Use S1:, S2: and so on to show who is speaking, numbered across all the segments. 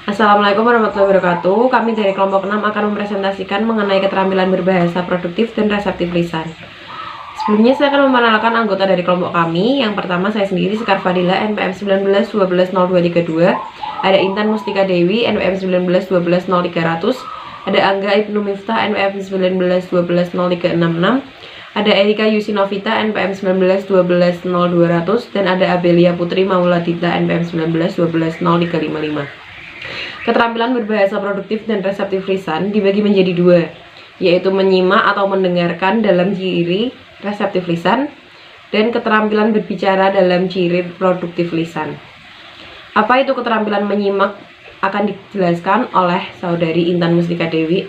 S1: Assalamualaikum warahmatullahi wabarakatuh. Kami dari kelompok 6 akan mempresentasikan mengenai keterampilan berbahasa produktif dan reseptif lisan. Sebelumnya saya akan memperkenalkan anggota dari kelompok kami. Yang pertama saya sendiri, Sekar Fadila, NPM 19120232. Ada Intan Mustika Dewi, NPM 19120300. Ada Angga Ibnu Miftah, NPM 19120366. Ada Erika Yusinovita, NPM 19120200. Dan ada Abelia Putri Mauladita, NPM 19120355. Keterampilan berbahasa produktif dan reseptif lisan dibagi menjadi dua, yaitu menyimak atau mendengarkan dalam ciri reseptif lisan dan keterampilan berbicara dalam ciri produktif lisan. Apa itu keterampilan menyimak akan dijelaskan oleh Saudari Intan Mustika Dewi.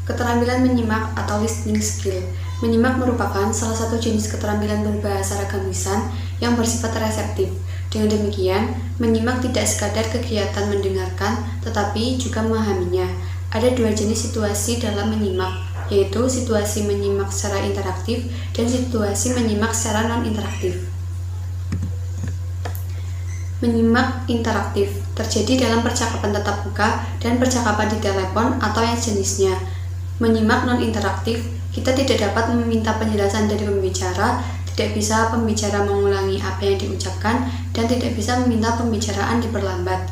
S2: Keterampilan menyimak atau listening skill. Menyimak merupakan salah satu jenis keterampilan berbahasa ragam lisan yang bersifat reseptif. Dengan demikian, menyimak tidak sekadar kegiatan mendengarkan, tetapi juga memahaminya. Ada dua jenis situasi dalam menyimak, yaitu situasi menyimak secara interaktif dan situasi menyimak secara non-interaktif. Menyimak interaktif terjadi dalam percakapan tatap muka dan percakapan di telepon atau yang jenisnya. Menyimak non-interaktif, kita tidak dapat meminta penjelasan dari pembicara, tidak bisa pembicara mengulangi apa yang diucapkan, dan tidak bisa meminta pembicaraan diperlambat.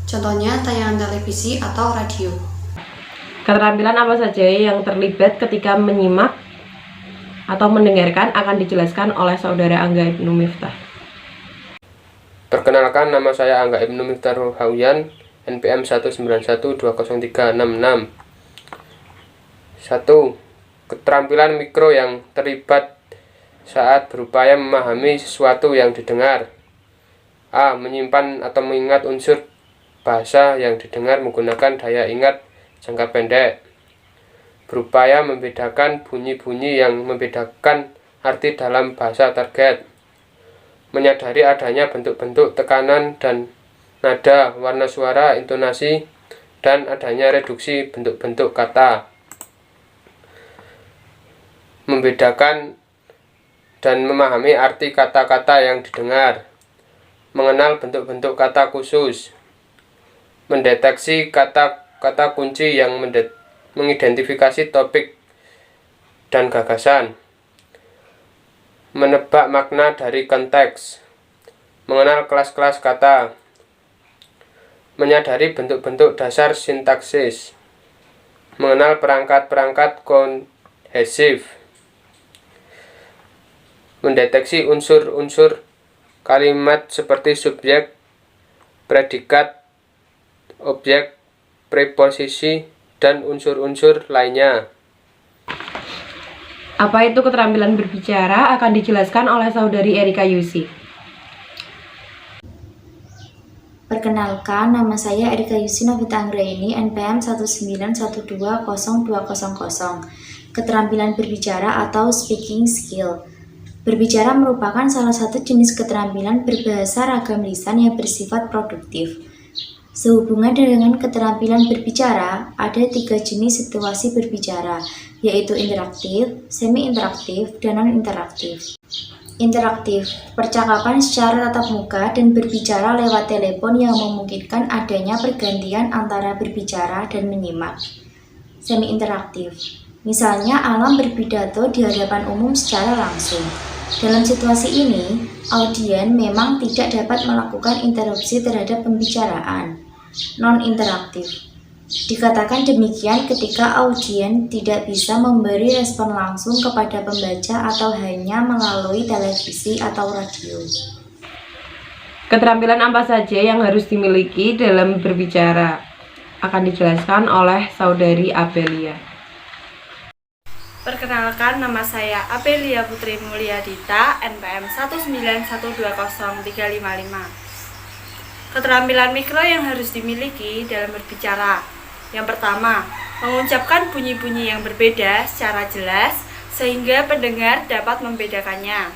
S2: Contohnya tayangan televisi atau radio.
S1: Keterampilan apa saja yang terlibat ketika menyimak atau mendengarkan akan dijelaskan oleh Saudara Angga Ibnu Miftah.
S3: Perkenalkan, nama saya Angga Ibnu Miftah Ruhawian, NPM 191203666. 1. Keterampilan mikro yang terlibat saat berupaya memahami sesuatu yang didengar. A. Menyimpan atau mengingat unsur bahasa yang didengar menggunakan daya ingat jangka pendek. Berupaya membedakan bunyi-bunyi yang membedakan arti dalam bahasa target. Menyadari adanya bentuk-bentuk tekanan dan nada, warna suara, intonasi, dan adanya reduksi bentuk-bentuk kata. Membedakan dan memahami arti kata-kata yang didengar. Mengenal bentuk-bentuk kata khusus. Mendeteksi kata-kata kunci yang mengidentifikasi topik dan gagasan. Menebak makna dari konteks. Mengenal kelas-kelas kata. Menyadari bentuk-bentuk dasar sintaksis. Mengenal perangkat-perangkat kohesif. Mendeteksi unsur-unsur kalimat seperti subjek, predikat, objek, preposisi, dan unsur-unsur lainnya.
S1: Apa itu keterampilan berbicara akan dijelaskan oleh Saudari Erika Yusi.
S4: Perkenalkan, nama saya Erika Yusinovita Anggraini, NPM 191202000. Keterampilan berbicara atau speaking skill. Berbicara merupakan salah satu jenis keterampilan berbahasa ragam lisan yang bersifat produktif. Sehubungan dengan keterampilan berbicara, ada 3 jenis situasi berbicara, yaitu interaktif, semi-interaktif, dan non-interaktif. Interaktif, percakapan secara tatap muka dan berbicara lewat telepon yang memungkinkan adanya pergantian antara berbicara dan menyimak. Semi-interaktif, misalnya alam berpidato di hadapan umum secara langsung. Dalam situasi ini, audien memang tidak dapat melakukan interupsi terhadap pembicaraan. Non-interaktif, dikatakan demikian ketika audien tidak bisa memberi respon langsung kepada pembaca atau hanya melalui televisi atau radio.
S1: Keterampilan apa saja yang harus dimiliki dalam berbicara akan dijelaskan oleh Saudari Abelia.
S5: Perkenalkan, nama saya Abelia Putri Mulyadita, NPM 191203555. Keterampilan mikro yang harus dimiliki dalam berbicara. Yang pertama, mengucapkan bunyi-bunyi yang berbeda secara jelas sehingga pendengar dapat membedakannya.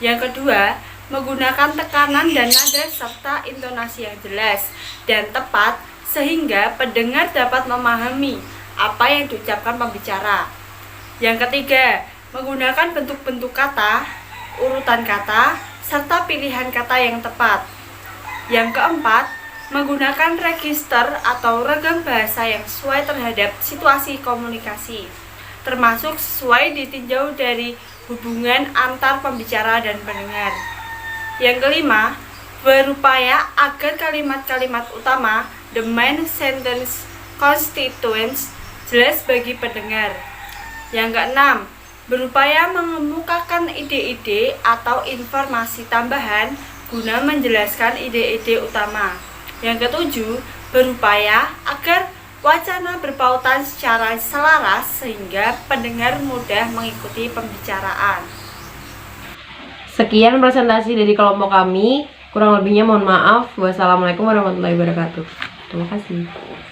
S5: Yang kedua, menggunakan tekanan dan nada serta intonasi yang jelas dan tepat sehingga pendengar dapat memahami apa yang diucapkan pembicara. Yang ketiga, menggunakan bentuk-bentuk kata, urutan kata, serta pilihan kata yang tepat. Yang keempat, menggunakan register atau ragam bahasa yang sesuai terhadap situasi komunikasi, termasuk sesuai ditinjau dari hubungan antar pembicara dan pendengar. Yang kelima, berupaya agar kalimat-kalimat utama, the main sentence constituents, jelas bagi pendengar. Yang keenam, berupaya mengemukakan ide-ide atau informasi tambahan guna menjelaskan ide-ide utama. Yang ketujuh, berupaya agar wacana berpautan secara selaras sehingga pendengar mudah mengikuti pembicaraan.
S1: Sekian presentasi dari kelompok kami. Kurang lebihnya mohon maaf. Wassalamualaikum warahmatullahi wabarakatuh. Terima kasih.